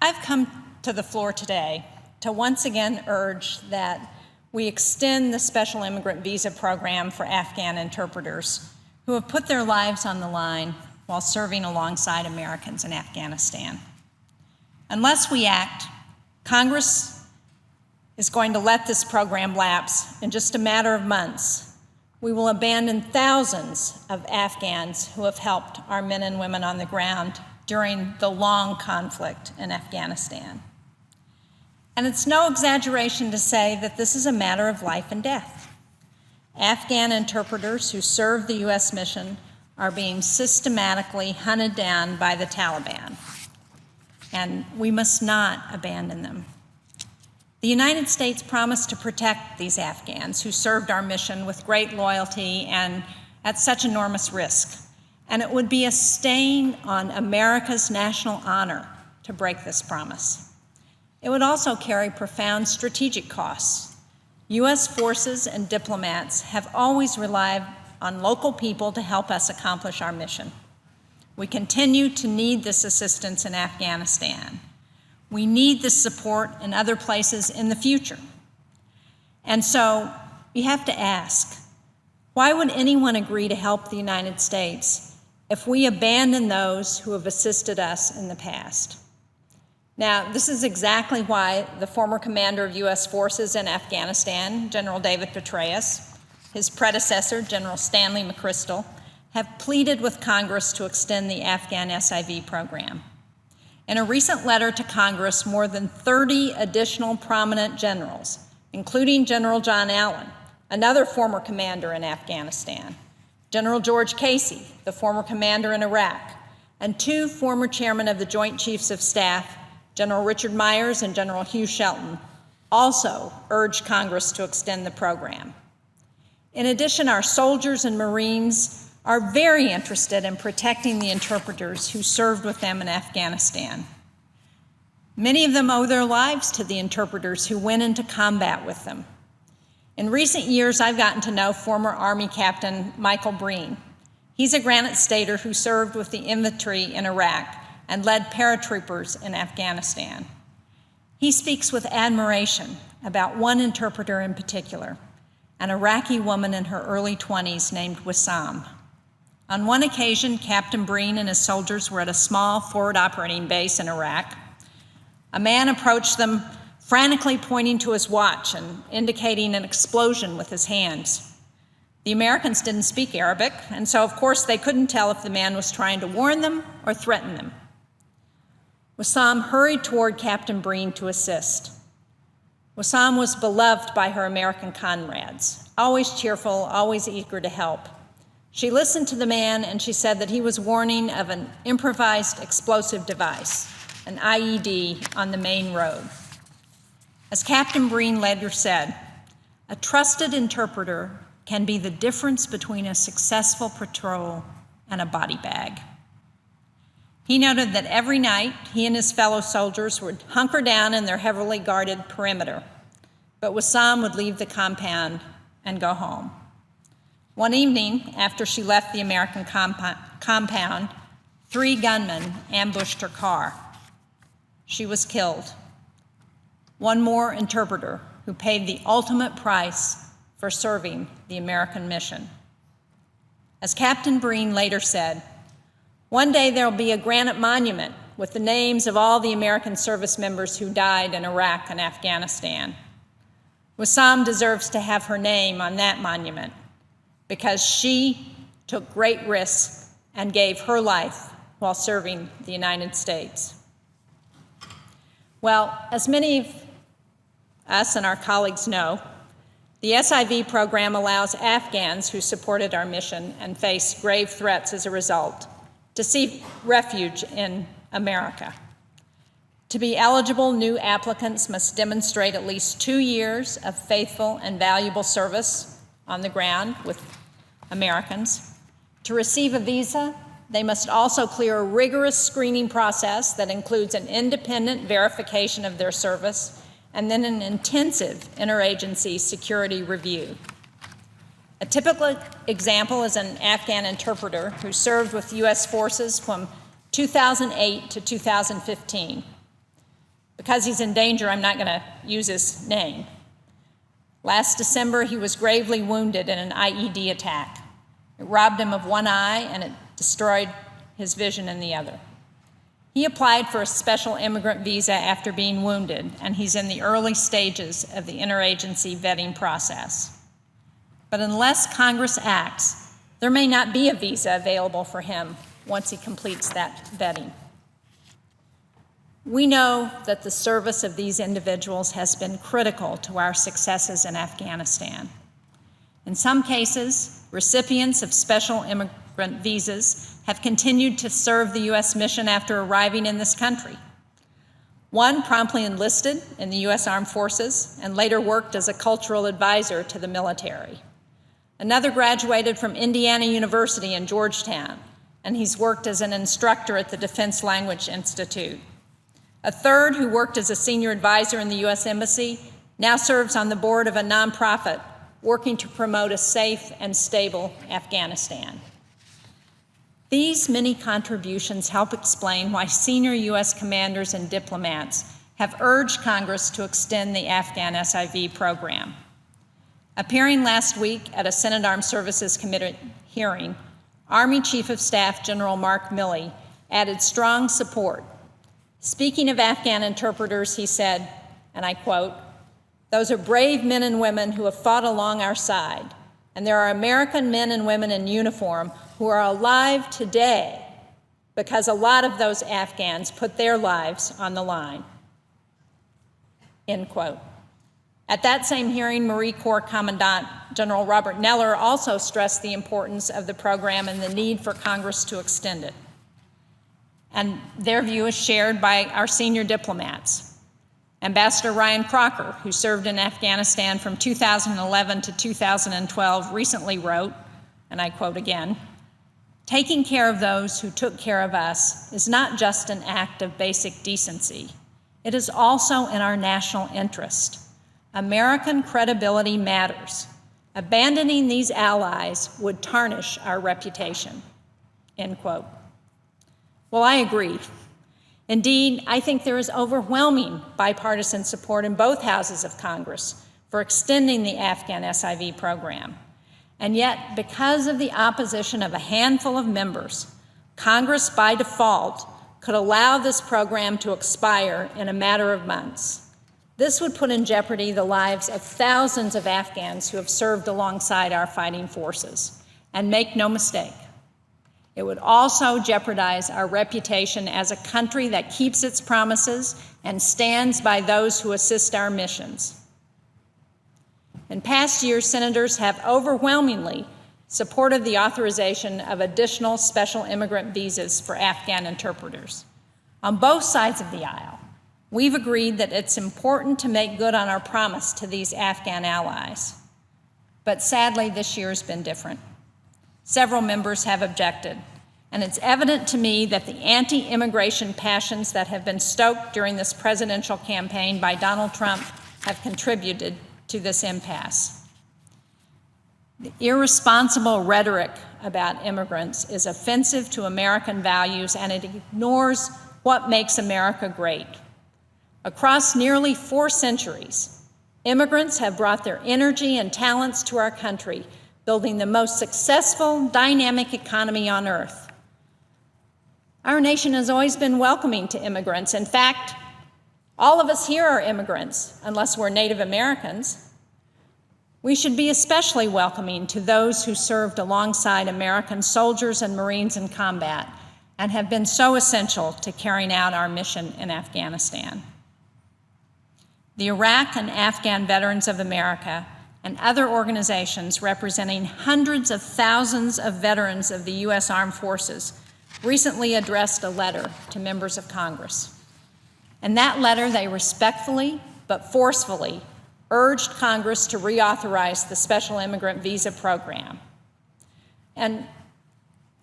I've come to the floor today to once again urge that we extend the Special Immigrant Visa program for Afghan interpreters who have put their lives on the line while serving alongside Americans in Afghanistan. Unless we act, Congress is going to let this program lapse in just a matter of months. We will abandon thousands of Afghans who have helped our men and women on the ground during the long conflict in Afghanistan. And it's no exaggeration to say that this is a matter of life and death. Afghan interpreters who serve the U.S. mission are being systematically hunted down by the Taliban, and we must not abandon them. The United States promised to protect these Afghans who served our mission with great loyalty and at such enormous risk, and it would be a stain on America's national honor to break this promise. It would also carry profound strategic costs. U.S. forces and diplomats have always relied on local people to help us accomplish our mission. We continue to need this assistance in Afghanistan. We need this support in other places in the future. And so you have to ask, why would anyone agree to help the United States if we abandon those who have assisted us in the past? Now, this is exactly why the former commander of U.S. forces in Afghanistan, General David Petraeus, his predecessor, General Stanley McChrystal, have pleaded with Congress to extend the Afghan SIV program. In a recent letter to Congress, more than 30 additional prominent generals, including General John Allen, another former commander in Afghanistan, General George Casey, the former commander in Iraq, and two former chairmen of the Joint Chiefs of Staff, General Richard Myers and General Hugh Shelton, also urged Congress to extend the program. In addition, our soldiers and Marines are very interested in protecting the interpreters who served with them in Afghanistan. Many of them owe their lives to the interpreters who went into combat with them. In recent years, I've gotten to know former Army Captain Michael Breen. He's a Granite Stater who served with the infantry in Iraq and led paratroopers in Afghanistan. He speaks with admiration about one interpreter in particular, an Iraqi woman in her early 20s named Wasam. On one occasion, Captain Breen and his soldiers were at a small forward operating base in Iraq. A man approached them, frantically pointing to his watch and indicating an explosion with his hands. The Americans didn't speak Arabic, and so of course they couldn't tell if the man was trying to warn them or threaten them. Wasam hurried toward Captain Breen to assist. Wasam was beloved by her American comrades, always cheerful, always eager to help. She listened to the man and she said that he was warning of an improvised explosive device, an IED, on the main road. As Captain Breen later said, a trusted interpreter can be the difference between a successful patrol and a body bag. He noted that every night he and his fellow soldiers would hunker down in their heavily guarded perimeter, but Wasam would leave the compound and go home. One evening, after she left the American compound, 3 gunmen ambushed her car. She was killed. One more interpreter who paid the ultimate price for serving the American mission. As Captain Breen later said, one day there will be a granite monument with the names of all the American service members who died in Iraq and Afghanistan. Wasam deserves to have her name on that monument because she took great risks and gave her life while serving the United States. Well, as many of us and our colleagues know, the SIV program allows Afghans who supported our mission and face grave threats as a result to seek refuge in America. To be eligible, new applicants must demonstrate at least 2 years of faithful and valuable service on the ground with Americans. To receive a visa, they must also clear a rigorous screening process that includes an independent verification of their service and then an intensive interagency security review. A typical example is an Afghan interpreter who served with U.S. forces from 2008 to 2015. Because he's in danger, I'm not going to use his name. Last December, he was gravely wounded in an IED attack. It robbed him of one eye and it destroyed his vision in the other. He applied for a special immigrant visa after being wounded, and he's in the early stages of the interagency vetting process. But unless Congress acts, there may not be a visa available for him once he completes that vetting. We know that the service of these individuals has been critical to our successes in Afghanistan. In some cases, recipients of special immigrant visas have continued to serve the U.S. mission after arriving in this country. One promptly enlisted in the U.S. Armed Forces and later worked as a cultural advisor to the military. Another graduated from Indiana University in Georgetown, and he's worked as an instructor at the Defense Language Institute. A third, who worked as a senior advisor in the U.S. Embassy, now serves on the board of a nonprofit working to promote a safe and stable Afghanistan. These many contributions help explain why senior U.S. commanders and diplomats have urged Congress to extend the Afghan SIV program. Appearing last week at a Senate Armed Services Committee hearing, Army Chief of Staff General Mark Milley added strong support. Speaking of Afghan interpreters, he said, and I quote, "Those are brave men and women who have fought along our side, and there are American men and women in uniform who are alive today because a lot of those Afghans put their lives on the line." End quote. At that same hearing, Marine Corps Commandant General Robert Neller also stressed the importance of the program and the need for Congress to extend it. And their view is shared by our senior diplomats. Ambassador Ryan Crocker, who served in Afghanistan from 2011 to 2012, recently wrote, and I quote again, "Taking care of those who took care of us is not just an act of basic decency. It is also in our national interest. American credibility matters. Abandoning these allies would tarnish our reputation." End quote. Well, I agree. Indeed, I think there is overwhelming bipartisan support in both houses of Congress for extending the Afghan SIV program. And yet, because of the opposition of a handful of members, Congress by default could allow this program to expire in a matter of months. This would put in jeopardy the lives of thousands of Afghans who have served alongside our fighting forces. And make no mistake, it would also jeopardize our reputation as a country that keeps its promises and stands by those who assist our missions. In past years, senators have overwhelmingly supported the authorization of additional special immigrant visas for Afghan interpreters. On both sides of the aisle, we've agreed that it's important to make good on our promise to these Afghan allies. But sadly, this year has been different. Several members have objected, and it's evident to me that the anti-immigration passions that have been stoked during this presidential campaign by Donald Trump have contributed to this impasse. The irresponsible rhetoric about immigrants is offensive to American values, and it ignores what makes America great. Across nearly 4 centuries, immigrants have brought their energy and talents to our country, building the most successful, dynamic economy on earth. Our nation has always been welcoming to immigrants. In fact, all of us here are immigrants, unless we're Native Americans. We should be especially welcoming to those who served alongside American soldiers and Marines in combat and have been so essential to carrying out our mission in Afghanistan. The Iraq and Afghan Veterans of America and other organizations representing hundreds of thousands of veterans of the U.S. Armed Forces recently addressed a letter to members of Congress. In that letter, they respectfully but forcefully urged Congress to reauthorize the Special Immigrant Visa program. And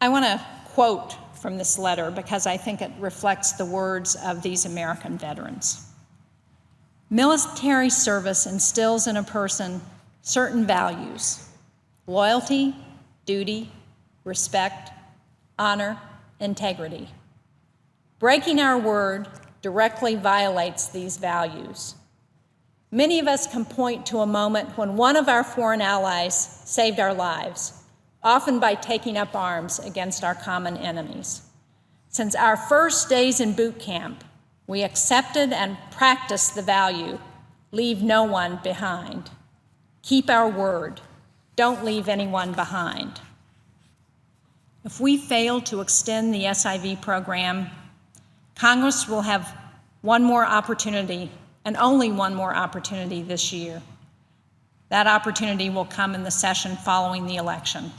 I want to quote from this letter because I think it reflects the words of these American veterans. "Military service instills in a person certain values: loyalty, duty, respect, honor, integrity. Breaking our word directly violates these values. Many of us can point to a moment when one of our foreign allies saved our lives, often by taking up arms against our common enemies. Since our first days in boot camp, we accepted and practiced the value, leave no one behind. Keep our word. Don't leave anyone behind. If we fail to extend the SIV program, Congress will have one more opportunity, and only one more opportunity this year. That opportunity will come in the session following the election.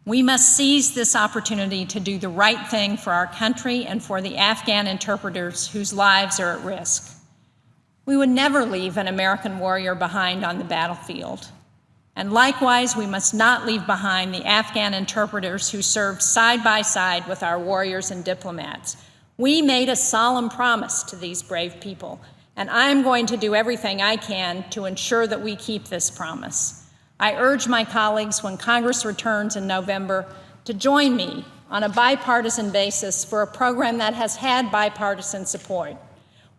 We must seize this opportunity to do the right thing for our country and for the Afghan interpreters whose lives are at risk. We would never leave an American warrior behind on the battlefield. And likewise, we must not leave behind the Afghan interpreters who served side by side with our warriors and diplomats. We made a solemn promise to these brave people, and I am going to do everything I can to ensure that we keep this promise. I urge my colleagues, when Congress returns in November, to join me on a bipartisan basis for a program that has had bipartisan support.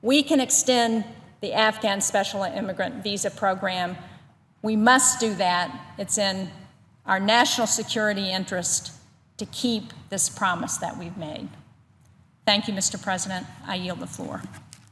We can extend the Afghan Special Immigrant Visa program. We must do that. It's in our national security interest to keep this promise that we've made. Thank you, Mr. President. I yield the floor.